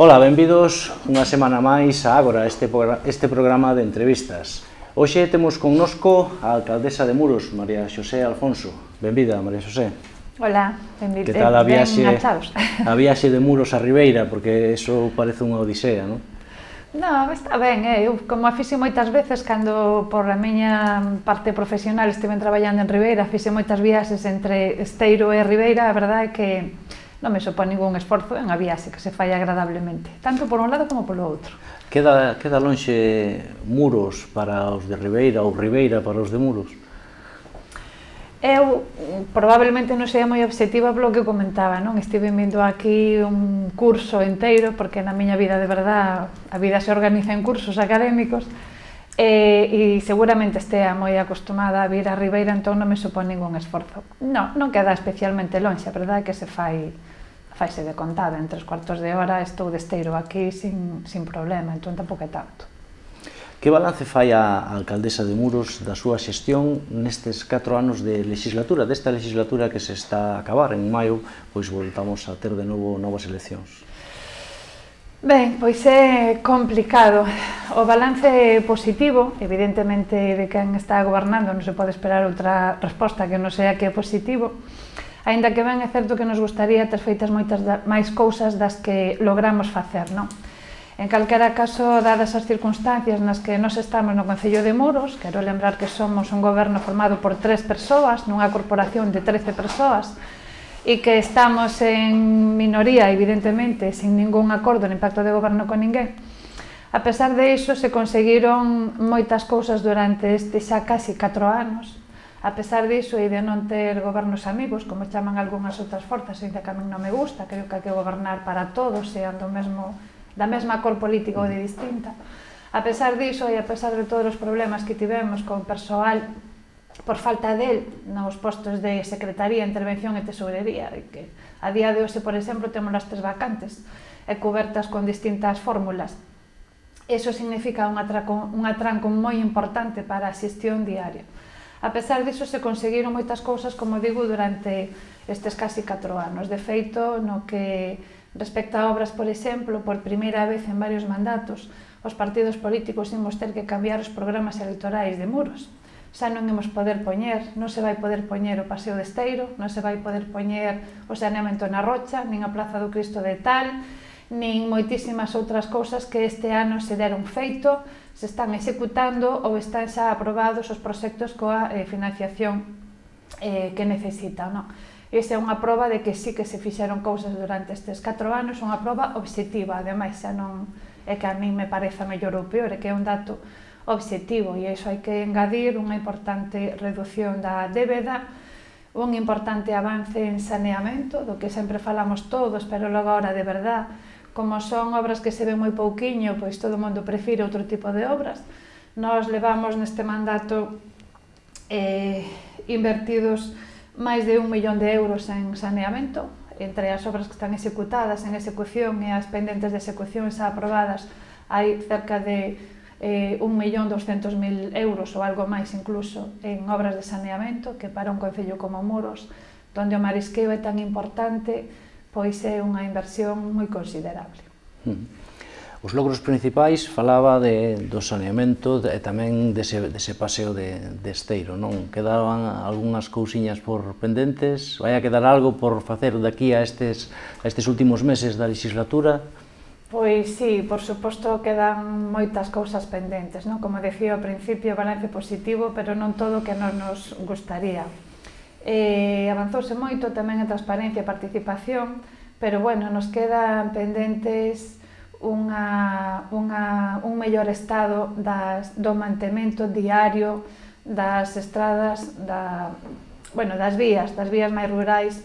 Ola, benvidos unha semana máis a Ágora, este programa de entrevistas. Hoxe temos connosco a alcaldesa de Muros, María Xosé Alfonso. Benvida, María Xosé. Ola, benvida. Que tal a viaxe de Muros a Ribeira, porque eso parece unha odisea, non? Non, está ben, eu como a fixe moitas veces, cando por a miña parte profesional estive traballando en Ribeira, fixe moitas viaxes entre Esteiro e Ribeira, a verdade é que non me supón ningún esforzo en a viaxe, que se fai agradablemente, tanto por un lado como polo outro. Queda lonxe Muros para os de Ribeira ou Ribeira para os de Muros? Eu probablemente non sea moi obxectiva polo que comentaba, non? Estive vindo aquí un curso inteiro, porque na miña vida de verdad a vida se organiza en cursos académicos, e seguramente estea moi acostumada a vir a Ribeira, entón non me supón ningún esforzo. Non queda especialmente lonxe, a verdade é que se faise de contada, en 3/4 de hora estou de Esteiro aquí sin problema, entón tampouco é tanto. Que balance fai a alcaldesa de Muros da súa xestión nestes 4 anos de legislatura, desta legislatura que se está a acabar en maio, pois voltamos a ter de novo novas eleccións? Ben, pois é complicado. O balance é positivo, evidentemente de quen está gobernando non se pode esperar outra resposta que non sea que é positivo, aínda que ben é certo que nos gustaría ter feitas moitas máis cousas das que logramos facer, non? En calquera caso, dadas as circunstancias nas que nos estamos no Concello de Muros, quero lembrar que somos un goberno formado por 3 persoas, nunha corporación de 13 persoas, e que estamos en minoría, evidentemente, sin ningún acordo nin pacto de goberno con ninguén. A pesar de iso, se conseguiron moitas cousas durante estes xa casi 4 anos. A pesar diso, e de non ter gobernos amigos, como chaman algunhas outras forzas, ainda que a min non me gusta, creo que hai que gobernar para todos, sean da mesma cor política ou de distinta. A pesar diso e a pesar de todos os problemas que tivemos con persoal por falta del nos postos de Secretaría, Intervención e Tesourería, que a día de hoxe, por exemplo, temos as 3 vacantes e cobertas con distintas fórmulas. Eso significa un atranco moi importante para a xestión diaria. A pesar diso, se conseguiron moitas cousas, como digo, durante estes casi 4 anos. De feito, no que respecto a obras, por exemplo, por primeira vez en varios mandatos, os partidos políticos imos ter que cambiar os programas electorais de Muros. Xa non imos poder poñer, non se vai poder poñer o Paseo de Esteiro, non se vai poder poñer o saneamento na Rocha, nin a Praza do Cristo de Tal, nin moitísimas outras cousas que este ano se deron feito, se están executando ou están xa aprobados os proxectos coa financiación que necesitan, non? Esa é unha proba de que sí que se fixeron cousas durante estes 4 anos, unha proba obxectiva, ademais xa non é que a mí me pareza mellor ou peor, é que é un dato obxectivo e iso hai que engadir unha importante reducción da débeda, un importante avance en saneamento, do que sempre falamos todos, pero logo agora de verdad, como son obras que se ven moi pouquiño, pois todo o mundo prefire outro tipo de obras. Nós levamos neste mandato invertidos máis de 1 millón de euros en saneamento, entre as obras que están executadas, en execución e as pendentes de execución xa aprobadas, hai cerca de 1.200.000 euros ou algo máis incluso en obras de saneamento, que para un concello como Muros, onde o marisqueo é tan importante, pois é unha inversión moi considerable. Os logros principais falaba do saneamento e tamén dese paseo de Esteiro, non? Quedaban algunhas cousiñas por pendentes? Vai a quedar algo por facer daqui a estes últimos meses da legislatura? Pois sí, por suposto quedan moitas cousas pendentes, non? Como decía ao principio, balance positivo, pero non todo o que nos gustaría. Avanzouse moito tamén en transparencia e participación, pero bueno, nos quedan pendentes un mellor estado do mantemento diario das estradas, das vías máis rurais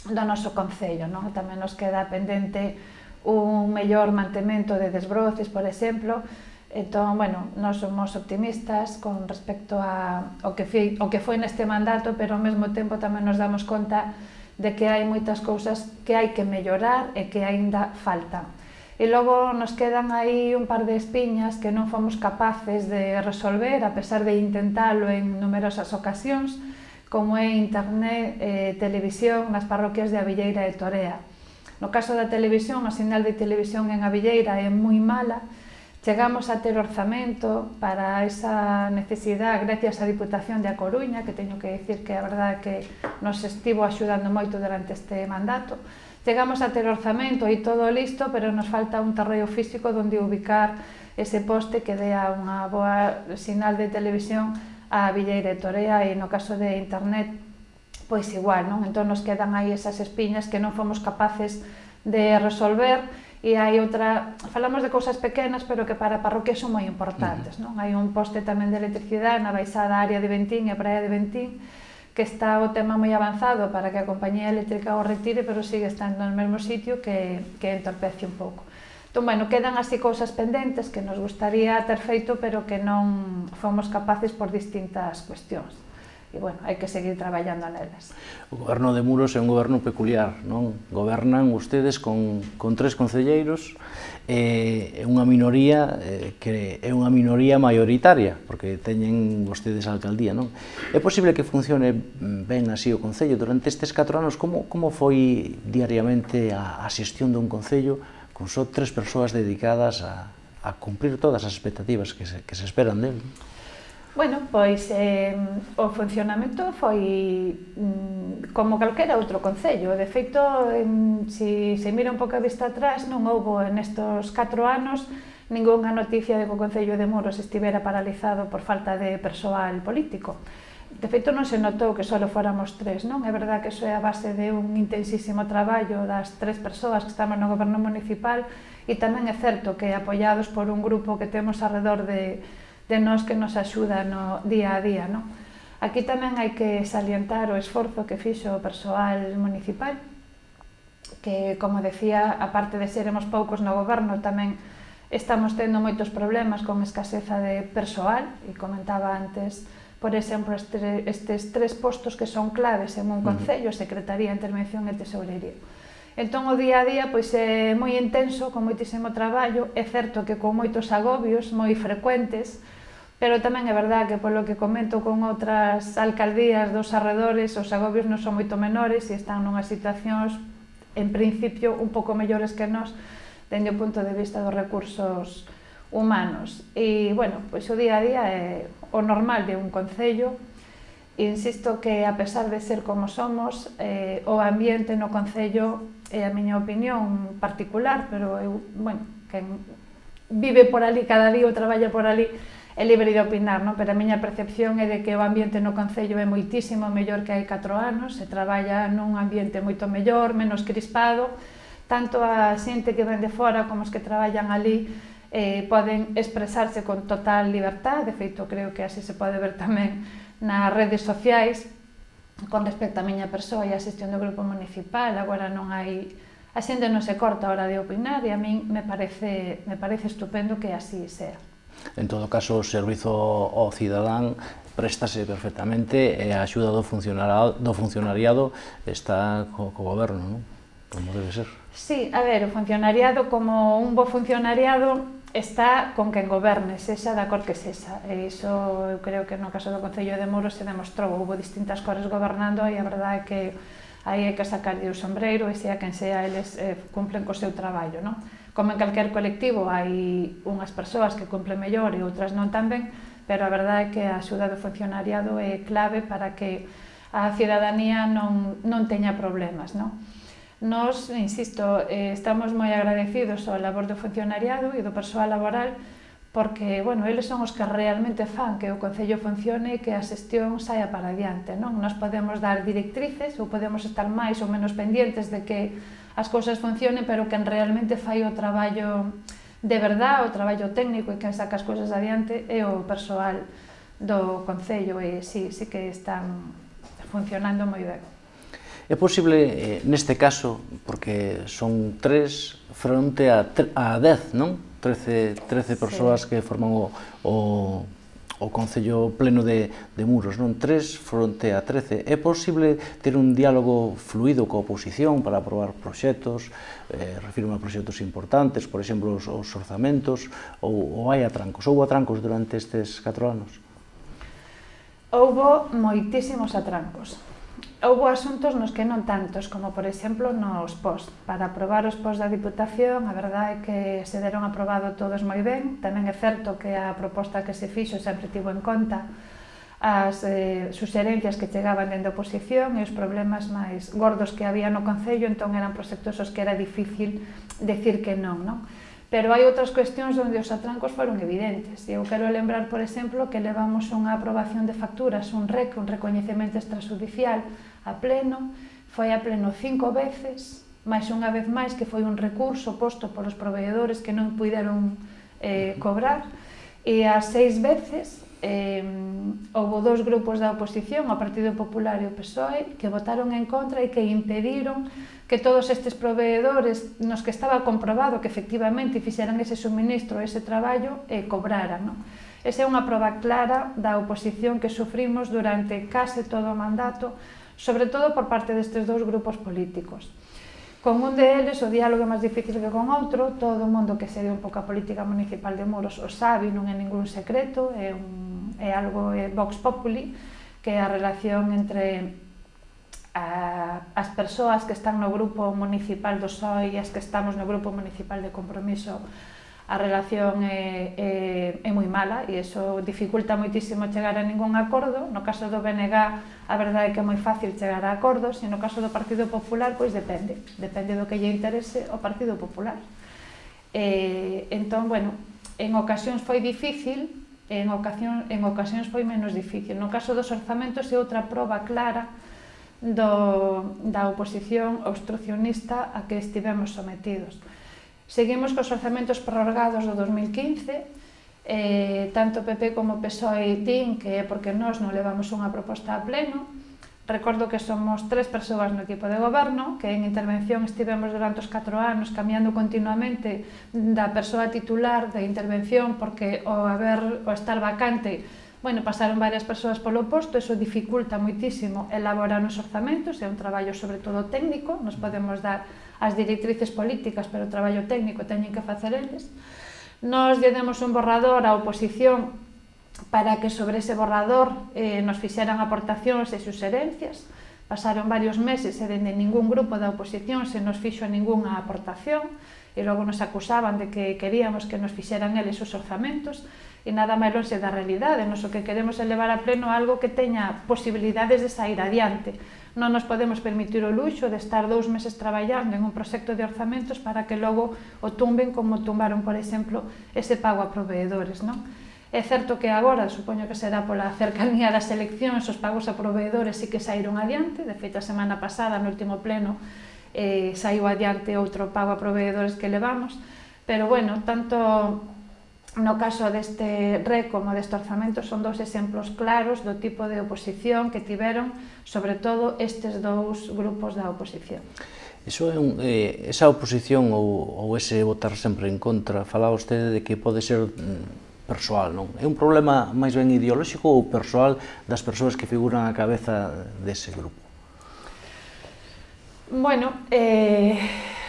do noso concello, non? Tamén nos queda pendente un mellor mantemento de desbroces, por exemplo. Entón, bueno, nós somos optimistas con respecto ao que foi neste mandato, pero ao mesmo tempo tamén nos damos conta de que hai moitas cousas que hai que mellorar e que aínda faltan. E logo nos quedan aí un par de espiñas que non fomos capaces de resolver, a pesar de intentalo en numerosas ocasións, como é internet e televisión nas parroquias de Abelleira e Torea. No caso da televisión, a sinal de televisión en Abelleira é moi mala. Chegamos a ter orzamento para esa necesidade gracias á Diputación de A Coruña, que teño que dicir que a verdade que nos estivo axudando moito durante este mandato. Chegamos a ter orzamento e todo listo, pero nos falta un terreo físico onde ubicar ese poste que dea unha boa sinal de televisión a Abelleira e Torea, e no caso de internet, pois igual, non? Entón nos quedan aí esas espiñas que non fomos capaces de resolver. E hai outra, falamos de cousas pequenas, pero que para a parroquia son moi importantes, non? Hai un poste tamén de electricidade na baixada área de Ventín e a praia de Ventín, que está o tema moi avanzado para que a compañía eléctrica o retire, pero sigue estando no mesmo sitio que entorpece un pouco. Entón, bueno, quedan así cousas pendentes que nos gustaría ter feito, pero que non fomos capaces por distintas cuestións. E, bueno, hai que seguir traballando nelas. O goberno de Muros é un goberno peculiar, non? Gobernan ustedes con 3 concelleiros, é unha minoría que é unha minoría maioritaria, porque teñen vostedes a alcaldía, non? É posible que funcione ben así o concello durante estes 4 anos? Como foi diariamente a xestión dun concello con só 3 persoas dedicadas a cumprir todas as expectativas que se esperan del? Bueno, pois o funcionamento foi como calquera outro concello. De feito, se mira un pouco a vista atrás, non houbo nestos 4 anos ningunha noticia de que o Concello de Muros estivera paralizado por falta de persoal político. De feito, non se notou que só fóramos 3, non? É verdad que iso é a base de un intensísimo traballo das 3 persoas que estamos no goberno municipal, e tamén é certo que apoiados por un grupo que temos alrededor de nós que nos axuda no día a día, non? Aquí tamén hai que salientar o esforzo que fixo o persoal municipal, que, como decía, aparte de seremos poucos no goberno, tamén estamos tendo moitos problemas con escaseza de persoal, e comentaba antes, por exemplo, estes 3 postos que son claves en un concello: Secretaría, Intervención e Tesourería. Entón, o día a día pois é moi intenso, con moitísimo traballo. É certo que con moitos agobios moi frecuentes, pero tamén é verdade que, polo que comento con outras alcaldías dos arredores, os agobios non son moito menores e están nunhas situacións, en principio, un pouco mellores que nós, dende o punto de vista dos recursos humanos. E, bueno, pois o día a día é o normal de un concello. Insisto que, a pesar de ser como somos, o ambiente no concello é a miña opinión particular, pero eu, bueno, quen vive por ali cada día ou traballa por ali é libre de opinar, non? Pero a miña percepción é de que o ambiente no concello é moitísimo mellor que hai 4 anos, se traballa nun ambiente moito mellor, menos crispado, tanto a xente que ven de fora como os que traballan ali poden expresarse con total libertad. De feito, creo que así se pode ver tamén nas redes sociais con respecto á miña persoa e a xestión do grupo municipal. Agora non hai, a xente non se corta a hora de opinar, e a min me parece estupendo que así sea. En todo caso, o servizo ao cidadán préstase perfectamente e a axuda do funcionariado está co goberno, non? Como debe ser. Sí, a ver, o funcionariado, como un bo funcionariado, está con quen goberne, sexa da cor que sexa. E iso eu creo que no caso do Concello de Muros se demostrou. Houbo distintas cores gobernando e a verdade é que aí hai que sacarlle o sombreiro, e sea quen sea, eles cumplen co seu traballo, non? Como en calquer colectivo hai unhas persoas que cumplen mellor e outras non tan ben, pero a verdade é que a axuda do funcionariado é clave para que a cidadanía non teña problemas, non? Nós, insisto, estamos moi agradecidos ao labor do funcionariado e do persoal laboral, porque, bueno, eles son os que realmente fan que o Concello funcione e que a xestión saia para adiante, non? Nós podemos dar directrices ou podemos estar máis ou menos pendientes de que as cousas funcionen, pero quen realmente fai o traballo de verdade, o traballo técnico, e quen saca as cousas adiante é o persoal do Concello, e sí que están funcionando moi ben. É posible, neste caso, porque son 3 fronte a 10, non? 13 persoas que forman o Concello pleno de Muros, non? 3 fronte a 13. É posible ter un diálogo fluido coa oposición para aprobar proxectos, refirmo a proxectos importantes, por exemplo, os orzamentos, ou hai atrancos? Houbo atrancos durante estes 4 anos? Houbo moitísimos atrancos. houbo asuntos nos que non tantos, como por exemplo nos POS. Para aprobar os POS da Diputación, a verdade é que se deron aprobado todos moi ben. Tamén é certo que a proposta que se fixo sempre tivo en conta as suxerencias que chegaban dende a oposición e os problemas máis gordos que había no Concello, entón eran proxectos os que era difícil decir que non, non? Pero hai outras cuestións onde os atrancos foron evidentes. Eu quero lembrar, por exemplo, que levamos unha aprobación de facturas, un REC, un recoñecemento extrajudicial, a pleno, foi a pleno 5 veces, máis unha vez máis que foi un recurso posto polos proveedores que non puideron cobrar, e as 6 veces houve 2 grupos da oposición, o Partido Popular e o PSOE, que votaron en contra e que impediron que todos estes proveedores nos que estaba comprobado que efectivamente fixeran ese suministro, ese traballo, cobraran, non? Esa é unha proba clara da oposición que sufrimos durante case todo o mandato, sobre todo por parte destes 2 grupos políticos. Con un deles, o diálogo é máis difícil que con outro, todo o mundo que segue un pouco a política municipal de Muros o sabe, non é ningún secreto, é algo vox populi, que é a relación entre as persoas que están no grupo municipal do PSOE e as que estamos no grupo municipal de Compromiso. A relación é moi mala e iso dificulta moitísimo chegar a ningún acordo. No caso do BNG, a verdade é que é moi fácil chegar a acordos, e no caso do Partido Popular, pois depende do que lle interese ao Partido Popular. Entón, bueno, en ocasións foi difícil, en ocasións foi menos difícil. No caso dos orzamentos é outra proba clara da oposición obstruccionista a que estivemos sometidos. Seguimos cos orzamentos prorrogados do 2015, tanto PP como PSOE din que é porque nós non levamos unha proposta a pleno. Recordo que somos 3 persoas no equipo de goberno, que en intervención estivemos durante os 4 anos cambiando continuamente da persoa titular da intervención, porque ao estar vacante, bueno, pasaron varias persoas polo posto, eso dificulta moitísimo elaborar os orzamentos, é un traballo sobre todo técnico, nos podemos dar as directrices políticas, pero o traballo técnico teñen que facer eles. Nos lle demos un borrador á oposición para que sobre ese borrador nos fixeran aportacións e suxerencias. Pasaron varios meses e dende ningún grupo da oposición se nos fixo ningunha aportación, e logo nos acusaban de que queríamos que nos fixeran eles os orzamentos, e nada máis lonxe da realidade. Nos o que queremos é levar a pleno algo que teña posibilidades de sair adiante. Non nos podemos permitir o luxo de estar 2 meses traballando en un proxecto de orzamentos para que logo o tumben como tumbaron, por exemplo, ese pago a proveedores, non? É certo que agora, supoño que será pola cercanía das eleccións, os pagos a proveedores sí que saíron adiante. De feito, a semana pasada, no último pleno, saiu adiante outro pago a proveedores que levamos. Pero, bueno, tanto no caso deste REC como deste orzamento son 2 exemplos claros do tipo de oposición que tiveron, sobre todo, estes 2 grupos da oposición. Esa oposición ou ese votar sempre en contra, falaba vostede de que pode ser persoal, non? É un problema máis ben ideolóxico ou persoal das persoas que figuran á cabeza dese grupo? Bueno,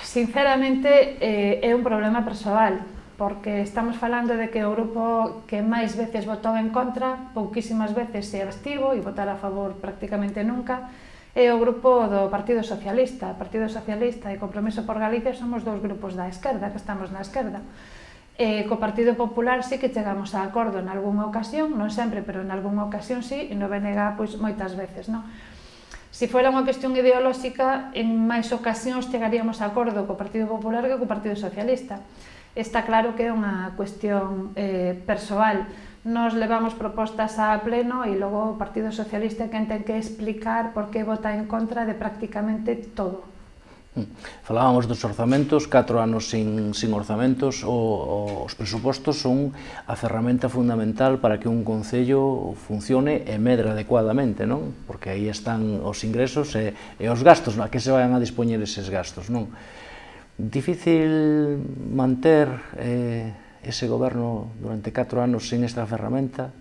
sinceramente é un problema persoal, porque estamos falando de que o grupo que máis veces votou en contra, pouquísimas veces se abstivo e votar a favor prácticamente nunca, é o grupo do Partido Socialista. O Partido Socialista e Compromiso por Galicia somos 2 grupos da esquerda, que estamos na esquerda. Co Partido Popular sí que chegamos a acordo en algunha ocasión, non sempre, pero en algunha ocasión sí, e no BNG pois moitas veces, non? Se fora unha cuestión ideolóxica, en máis ocasións chegaríamos a acordo co Partido Popular que co Partido Socialista. Está claro que é unha cuestión persoal. Nos levamos propostas a pleno e logo o Partido Socialista é quen ten que explicar por que vota en contra de prácticamente todo. Falábamos dos orzamentos, 4 anos sin orzamentos, os presupostos son a ferramenta fundamental para que un concello funcione e medre adecuadamente, non? Porque aí están os ingresos e os gastos, a que se vayan a dispoñer eses gastos, non? Difícil manter ese goberno durante 4 anos sin esta ferramenta?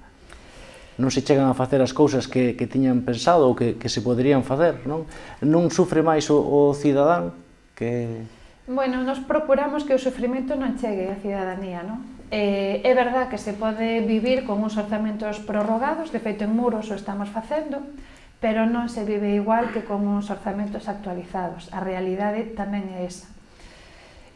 Non se chegan a facer as cousas que tiñan pensado ou que se poderían facer, non? Non sufre máis o cidadán que... Bueno, nos procuramos que o sufrimento non chegue á cidadanía, non? É verdad que se pode vivir con uns orzamentos prorrogados, de feito en Muros o estamos facendo, pero non se vive igual que con uns orzamentos actualizados. A realidade tamén é esa.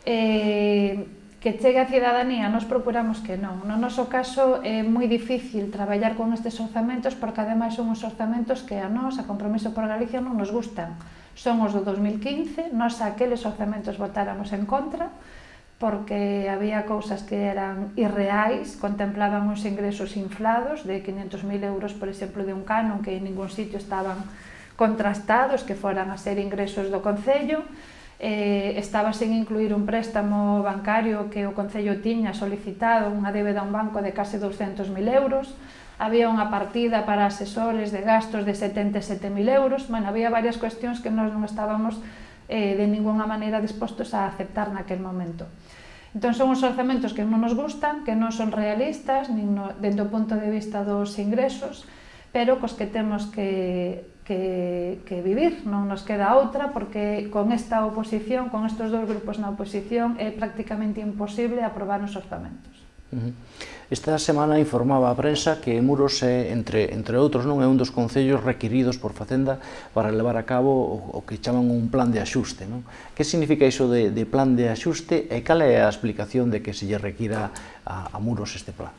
Que chegue a cidadanía, nos procuramos que non. No noso caso é moi difícil traballar con estes orzamentos porque ademais son os orzamentos que a nós, a Compromiso por Galicia, non nos gustan. Son os do 2015, nós aqueles orzamentos votáramos en contra porque había cousas que eran irreais, contemplaban uns ingresos inflados de 500.000 euros, por exemplo, de un canon que en ningún sitio estaban contrastados, que foran a ser ingresos do Concello. Estaba sen incluir un préstamo bancario que o Concello tiña solicitado, unha débeda a un banco de case 200.000 euros. Había unha partida para asesores de gastos de 77.000 euros. Bueno, había varias cuestións que nós non estábamos de ninguna maneira dispostos a aceptar naquel momento. Entón son os orzamentos que non nos gustan, que non son realistas, nin dentro do punto de vista dos ingresos, pero cos que temos que vivir, non nos queda outra, porque con esta oposición, con estes dous grupos na oposición, é prácticamente imposible aprobar os orzamentos. Esta semana informaba a prensa que Muros é, entre outros, non é un dos concellos requiridos por Facenda para levar a cabo o que chaman un plan de axuste. Non? Que significa iso de plan de axuste e cal é a explicación de que se lle requira a Muros este plan?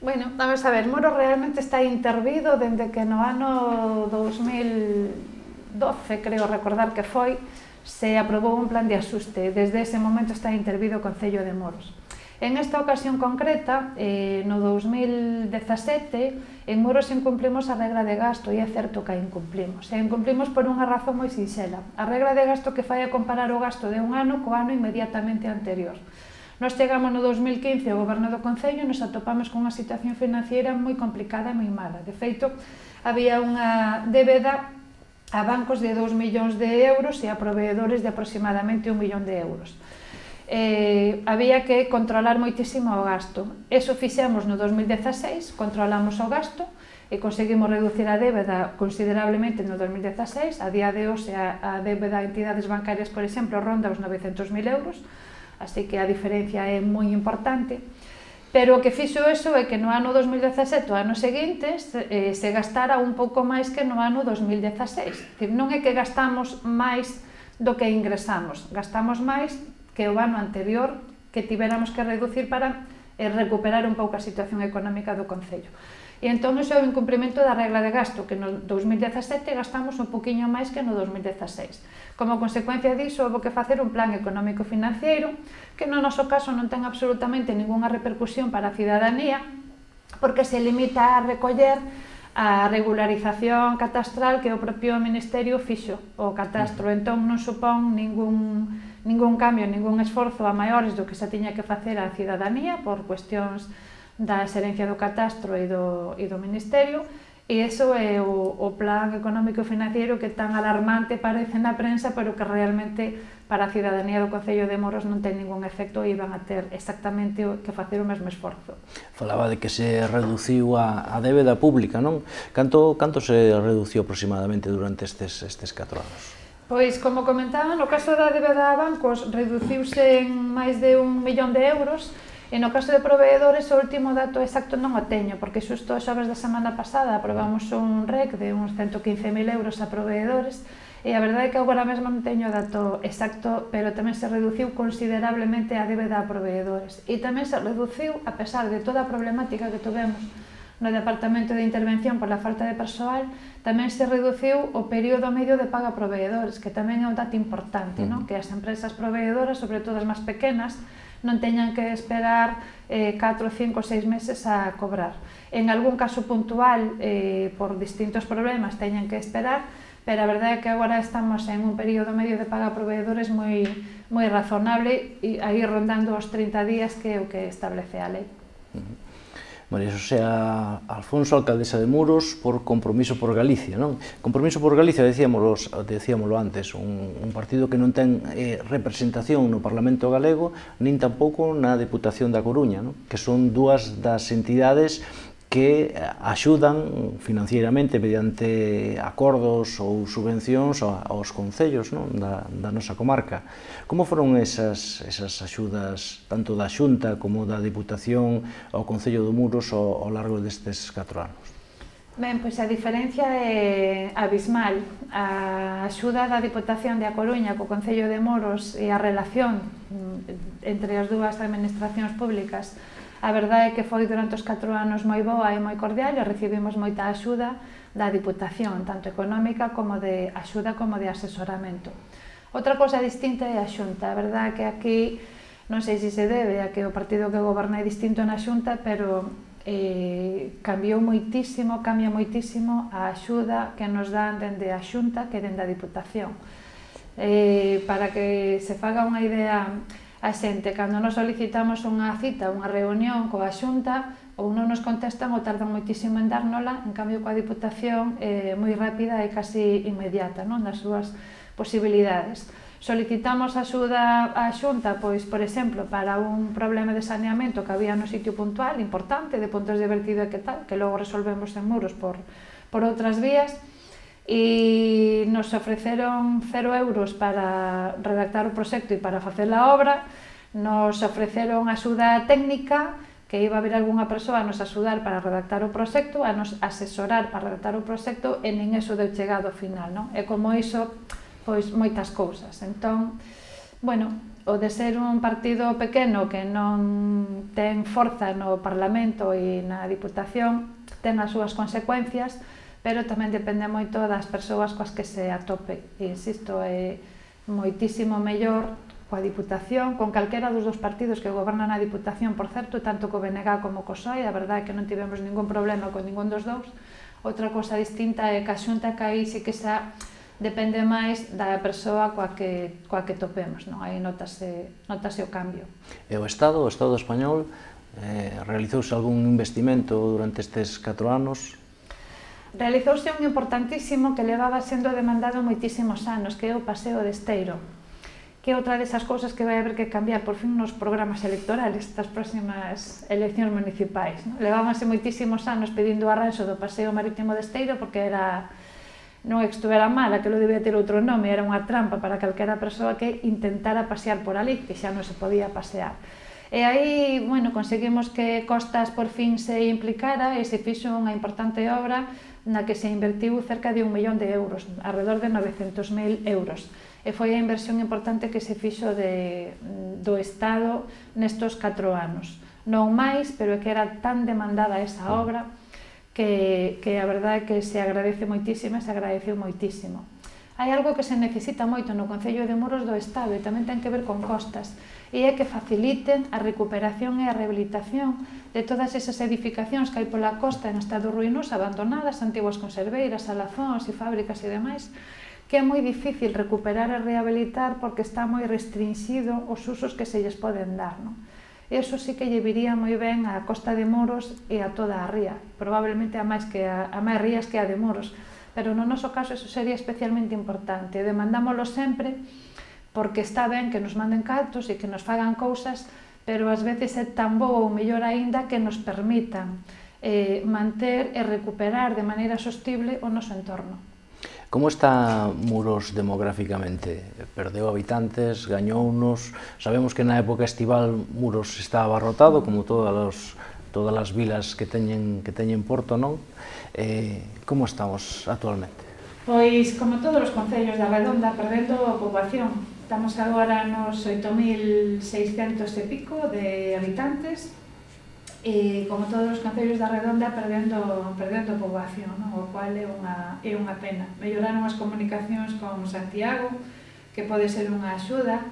Bueno, vamos a ver, Muros realmente está intervido dende que no ano 2012, creo recordar que foi, se aprobou un plan de axuste. Desde ese momento está intervido o Concello de Muros. En esta ocasión concreta, no 2017, en Muros incumplimos a regra de gasto, e é certo que a incumplimos. E incumplimos por unha razón moi sinxela. A regra de gasto que fai a comparar o gasto de un ano co ano inmediatamente anterior. Nos chegamos no 2015 ao goberno do Concello e nos atopamos con unha situación financiera moi complicada e moi mala. De feito, había unha débeda a bancos de 2 millóns de euros e a proveedores de aproximadamente 1 millón de euros. Había que controlar moitísimo o gasto. Eso fixemos no 2016, controlamos o gasto e conseguimos reducir a débeda considerablemente no 2016. A día de hoxe a débeda a entidades bancarias, por exemplo, ronda os 900.000 euros, así que a diferencia é moi importante. Pero o que fixo eso é que no ano 2017, o ano seguinte, se gastara un pouco máis que no ano 2016. Non é que gastamos máis do que ingresamos, gastamos máis que o ano anterior, que tiveramos que reducir para recuperar un pouco a situación económica do Concello. E entón, iso é o incumprimento da regla de gasto, que no 2017 gastamos un poquinho máis que no 2016. Como consecuencia diso, houve que facer un plan económico-financiero, que no noso caso non ten absolutamente ninguna repercusión para a cidadanía, porque se limita a recoller a regularización catastral que o propio Ministerio fixo o catastro, entón non supón ningún cambio, ningún esforzo a maiores do que se tiña que facer a cidadanía por cuestións da xerencia do catastro e do Ministerio, e iso é o plan económico e financiero que tan alarmante parece na prensa, pero que realmente para a cidadanía do Concello de Muros non ten ningún efecto e iban a ter exactamente que facer o mesmo esforzo. Falaba de que se reduciu a débeda pública, non? Canto se reduciu aproximadamente durante estes 4 anos? Pois, como comentaba, no caso da débeda a bancos reduciuse en máis de 1 millón de euros, e no caso de proveedores o último dato exacto non o teño, porque xusto os xoves da semana pasada aprobamos un REC de uns 115.000 euros a proveedores, e a verdade é que agora mesmo non teño o dato exacto, pero tamén se reduciu considerablemente a débeda a proveedores, e tamén se reduciu, a pesar de toda a problemática que tuvemos no Departamento de Intervención pola falta de persoal, tamén se reduciu o período medio de paga a proveedores, que tamén é un dato importante, non? Que as empresas proveedoras, sobre todo as máis pequenas, non teñan que esperar 4, 5, 6 meses a cobrar. En algún caso puntual, por distintos problemas, teñan que esperar, pero a verdade é que agora estamos en un período medio de paga a proveedores moi razonable, e aí rondando os 30 días que é o que establece a lei. María Xosé Alfonso, alcaldesa de Muros, por Compromiso por Galicia, non? Compromiso por Galicia, decíamolo antes, un partido que non ten representación no Parlamento galego, nin tampouco na Deputación da Coruña, non? Que son dúas das entidades que axudan financieramente mediante acordos ou subvencións aos concellos, non? Da nosa comarca. Como foron esas axudas, tanto da Xunta como da Diputación ao Concello de Muros ao largo destes 4 anos? Ben, pois a diferencia é abismal. A axuda da Diputación de A Coruña co Concello de Moros e a relación entre as dúas administracións públicas, a verdade é que foi durante os 4 anos moi boa e moi cordial e recibimos moita axuda da Diputación, tanto económica como de axuda como de asesoramento. Outra cosa distinta é a Xunta. A verdade é que aquí, non sei se se debe a que o partido que goberna é distinto na Xunta, pero cambia moitísimo a axuda que nos dan dende a Xunta que dende a Diputación. Para que se faga unha idea a xente, cando nos solicitamos unha cita, unha reunión coa Xunta, ou non nos contestan ou tardan moitísimo en dárnola, en cambio coa Diputación é moi rápida e casi inmediata nas súas posibilidades. Solicitamos axuda á Xunta, pois, por exemplo, para un problema de saneamento que había no sitio puntual, importante, de puntos de vertido e que tal, que logo resolvemos en Muros por outras vías, e nos ofreceron 0 euros para redactar o proxecto e para facer a obra, nos ofreceron axuda técnica, que iba a haber algunha persoa a nos axudar para redactar o proxecto, a nos asesorar para redactar o proxecto, e nin eso deu chegado ao final, non? E como iso, pois moitas cousas. Entón, bueno, o de ser un partido pequeno que non ten forza no Parlamento e na Diputación ten as súas consecuencias, pero tamén depende moito das persoas coas que se atope. E, insisto, é moitísimo mellor coa Diputación, con calquera dos 2 partidos que gobernan a Diputación, por certo, tanto co BNG como co PSOE, a verdade é que non tivemos ningún problema con ningún dos dous. Outra cosa distinta é que a Xunta que aí sí que xa depende máis da persoa coa que topemos, non? Aí notase o cambio. E o Estado español, realizouse algún investimento durante estes 4 anos? Realizouse un importantísimo que levaba sendo demandado moitísimos anos, que é o Paseo de Esteiro, que é outra desas cousas que vai haber que cambiar por fin nos programas electorales das próximas eleccións municipais. Levábanse moitísimos anos pedindo o arranxo do Paseo Marítimo de Esteiro porque non é que estuvera mal, aquilo debía ter outro nome, era unha trampa para calquera persoa que intentara pasear por ali, que xa non se podía pasear. E aí, bueno, conseguimos que Costas por fin se implicara e se fixo unha importante obra na que se invertiu cerca de 1 millón de euros, alrededor de 900.000 euros. E foi a inversión importante que se fixo do Estado nestos 4 anos. Non máis, pero é que era tan demandada esa obra que a verdade é que se agradece moitísimo e se agradeceu moitísimo. Hai algo que se necesita moito no Concello de Muros do Estado e tamén ten que ver con Costas, e é que faciliten a recuperación e a rehabilitación de todas esas edificacións que hai pola costa en estado ruinoso, abandonadas, antiguas conserveiras, alazóns e fábricas e demais, que é moi difícil recuperar e rehabilitar porque está moi restringido os usos que se lles poden dar, non? E iso sí que lle viría moi ben á Costa de Muros e a toda a ría, probablemente a máis rías que a de Muros, pero no noso caso eso sería especialmente importante. Demandámoslo sempre porque está ben que nos manden cartos e que nos fagan cousas, pero ás veces é tan bo ou mellor aínda que nos permitan manter e recuperar de maneira sostible o noso entorno. Como está Muros demográficamente? Perdeu habitantes, gañounos? Sabemos que na época estival Muros está abarrotado, como todas as vilas que teñen porto, non? Como estamos actualmente? Pois, como todos os concellos da Redonda, perdendo a poboación. Estamos agora nos 8.600 e pico de habitantes, e como todos os concellos da Redonda perdendo poboación, o cual é unha pena. Melloraron as comunicacións con Santiago, que pode ser unha axuda,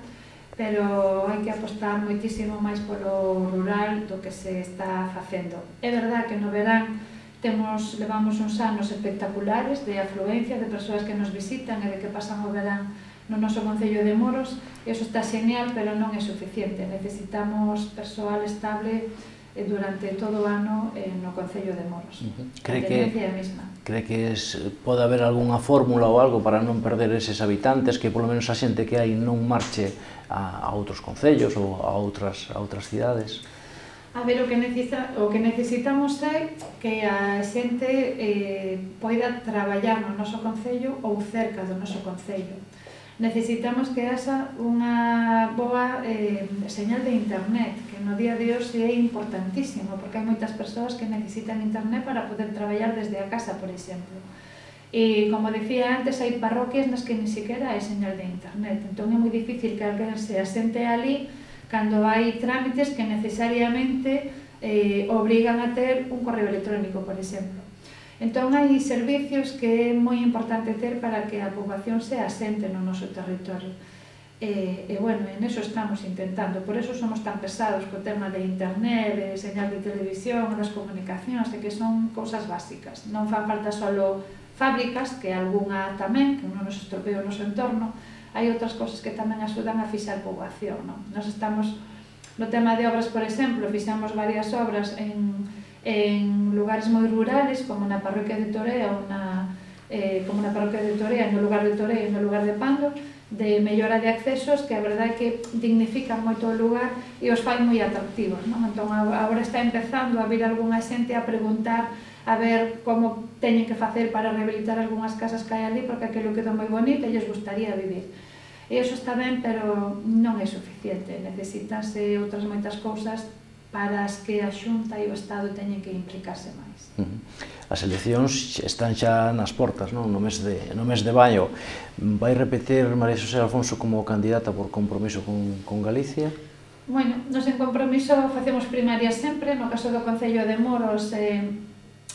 pero hai que apostar moitísimo máis polo rural do que se está facendo. É verdad que no verán levamos uns anos espectaculares de afluencia de persoas que nos visitan e de que pasan o verán no noso Concello de Muros, e iso está genial, pero non é suficiente. Necesitamos persoal estable durante todo o ano no Concello de Muros. A tendencia é a mesma. Cree que pode haber algunha fórmula ou algo para non perder eses habitantes, que polo menos a xente que hai non marche a outros concellos ou a outras cidades? A ver, o que necesitamos é que a xente poida traballar no noso concello ou cerca do noso concello. necesitamos que haxa unha boa señal de internet, que no día de hoxe é importantísimo, porque hai moitas persoas que necesitan internet para poder traballar desde a casa, por exemplo. E, como decía antes, hai parroquias nas que ni siquiera hai señal de internet, entón é moi difícil que alguén se asente ali cando hai trámites que necesariamente obrigan a ter un correo electrónico, por exemplo. Entón, hai servicios que é moi importante ter para que a poboación se asente no noso territorio. Bueno, en eso estamos intentando. Por eso somos tan pesados co tema de internet, de señal de televisión, das comunicacións, de que son cousas básicas. Non fan falta só fábricas, que algunha tamén, que non nos estropee o noso entorno, hai outras cousas que tamén axudan a fixar poboación. Nos estamos, no tema de obras, por exemplo, fixamos varias obras en lugares moi rurales, como na parroquia de Torea, como na parroquia de Torea, no lugar de Torea e no lugar de Pando, de mellora de accesos que a verdade é que dignifican moito o lugar e os fai moi atractivos. Entón, agora está empezando a vir algunha xente a preguntar a ver como teñen que facer para rehabilitar algunhas casas que hai ali, porque aquilo quedou moi bonito e lles gustaría vivir. E iso está ben, pero non é suficiente. Necesitanse outras moitas cousas para as que a Xunta e o Estado teñen que implicarse máis. As eleccións están xa nas portas, no mes de maio. Vai repetir María Xosé Alfonso como candidata por compromiso con Galicia? Bueno, nos en compromiso facemos primarias sempre. No caso do Concello de Moros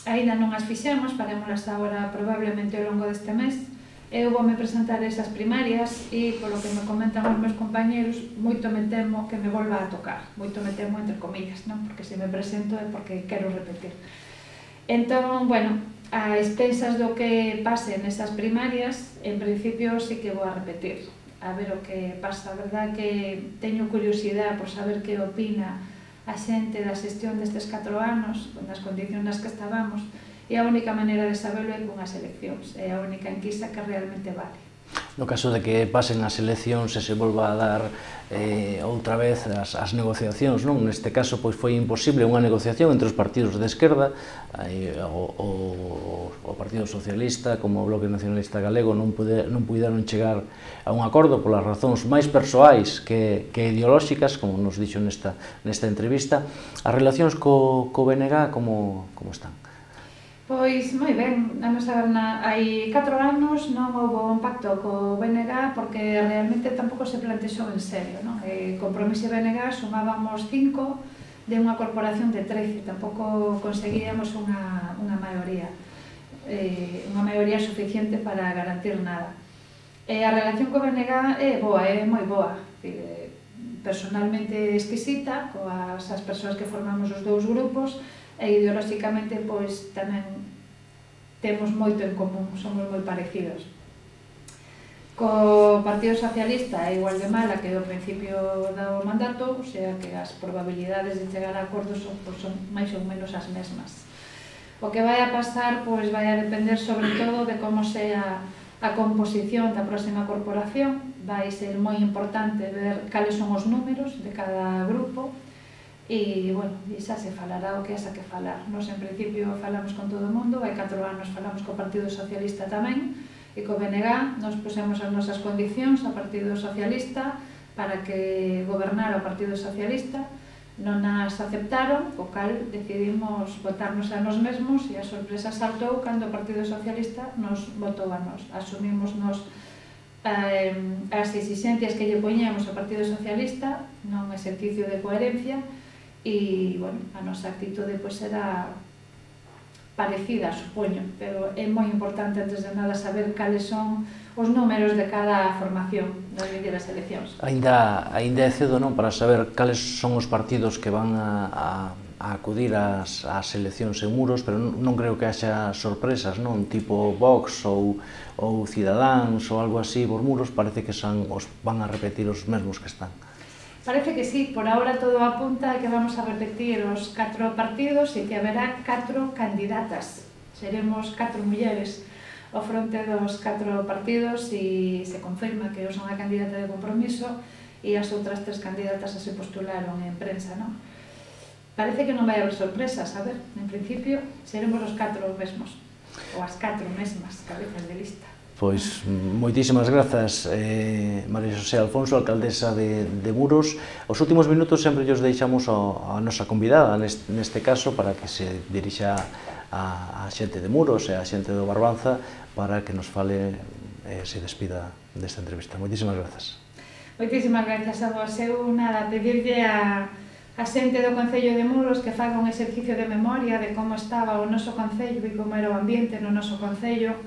aínda non as fixemos, farémolas agora probablemente ao longo deste mes. Eu voume presentar esas primarias e, polo que me comentan os meus compañeros, moito me temo que me volva a tocar. Moito me temo, entre comillas, non? Porque se me presento é porque quero repetir. Entón, bueno, a expensas do que pase nesas primarias, en principio sí que vou a repetir. A ver o que pasa. A verdade que teño curiosidade por saber que opina a xente da xestión destes 4 anos, nas condicións nas que estábamos, e a única maneira de saberlo é cunhas eleccións, é a única enquisa que realmente vale. No caso de que pasen as eleccións e se volva a dar outra vez as negociacións, non? Neste caso foi imposible unha negociación entre os partidos de esquerda, o Partido Socialista como o Bloque Nacionalista Galego non puideron chegar a un acordo polas razóns máis persoais que ideolóxicas, como nos dixo nesta entrevista. As relacións co BNG como están? Pois moi ben, vamos a ver, hai 4 anos non houve un pacto co BNG porque realmente tampouco se plantexou en serio, non? Compromiso e BNG sumábamos 5 de unha corporación de 13, tampouco conseguíamos unha maioría suficiente para garantir nada. A relación co BNG é boa, é moi boa, personalmente exquisita, coas as persoas que formamos os dous grupos, e ideolóxicamente pois tamén temos moito en común, somos moi parecidos. Co Partido Socialista é igual de mala que ao principio do mandato, o sea que as probabilidades de chegar a acordos son máis ou menos as mesmas. O que vai a pasar pois vai a depender sobre todo de como sea a composición da próxima corporación. Vai ser moi importante ver cales son os números de cada grupo. E, bueno, xa se falará o que haxa que falar. Nos, en principio, falamos con todo o mundo, hai 4 anos falamos co Partido Socialista tamén, e co BNG nos pusemos as nosas condicións ao Partido Socialista para que gobernara o Partido Socialista, non as aceptaron, co cal decidimos votarnos a nos mesmos e a sorpresa saltou cando o Partido Socialista nos votou a nos. Asumimos nos as exigencias que lle poñemos ao Partido Socialista non exercicio de coherencia. E, bueno, a nosa actitude pois era parecida, supoño, pero é moi importante antes de nada saber cales son os números de cada formación das vinderas eleccións. Ainda é cedo, non, para saber cales son os partidos que van a acudir ás eleccións en Muros, pero non creo que haxa sorpresas, non, tipo Vox ou Cidadáns ou algo así por Muros, parece que van a repetir os mesmos que están. Parece que sí, por ahora todo apunta a que vamos a repetir os 4 partidos e que haberá 4 candidatas. Seremos 4 mulleres ao fronte dos 4 partidos e se confirma que eu son a candidata de compromiso e as outras 3 candidatas se postularon en prensa, non? Parece que non vai haber sorpresas, a ver, en principio seremos os 4 mesmos, ou as 4 mesmas cabezas de lista. Pois, moitísimas grazas, María Xosé Alfonso, alcaldesa de Muros. Os últimos minutos sempre llos deixamos a nosa convidada, neste caso, para que se dirixa a xente de Muros e a xente do Barbanza para que nos fale e se despida desta entrevista. Moitísimas grazas. Moitísimas grazas a vos. Eu, nada, pedirlle a xente do Concello de Muros que faga un exercicio de memoria de como estaba o noso Concello e como era o ambiente no noso Concello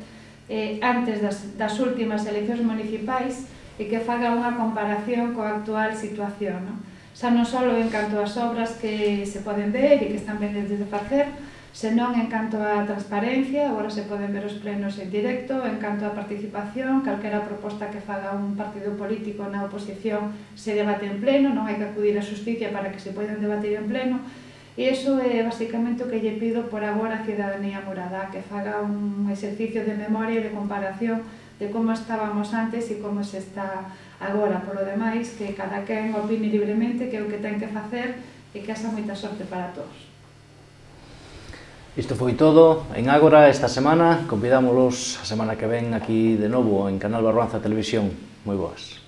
antes das últimas eleccións municipais e que faga unha comparación coa actual situación, xa non só en canto ás obras que se poden ver e que están pendentes de facer, senón en canto á transparencia, agora se poden ver os plenos en directo, en canto á participación, calquera proposta que faga un partido político na oposición se debate en pleno, non hai que acudir á xusticia para que se poidan debatir en pleno. E iso é basicamente o que lle pido por agora a cidadanía morada, que faga un exercicio de memoria e de comparación de como estábamos antes e como se está agora. Por lo demais, que cada quen opine libremente que é o que ten que facer e que haxa moita sorte para todos. Isto foi todo en Ágora esta semana. Convidámolos a semana que ven aquí de novo en Canal Barbanza Televisión. Moi boas.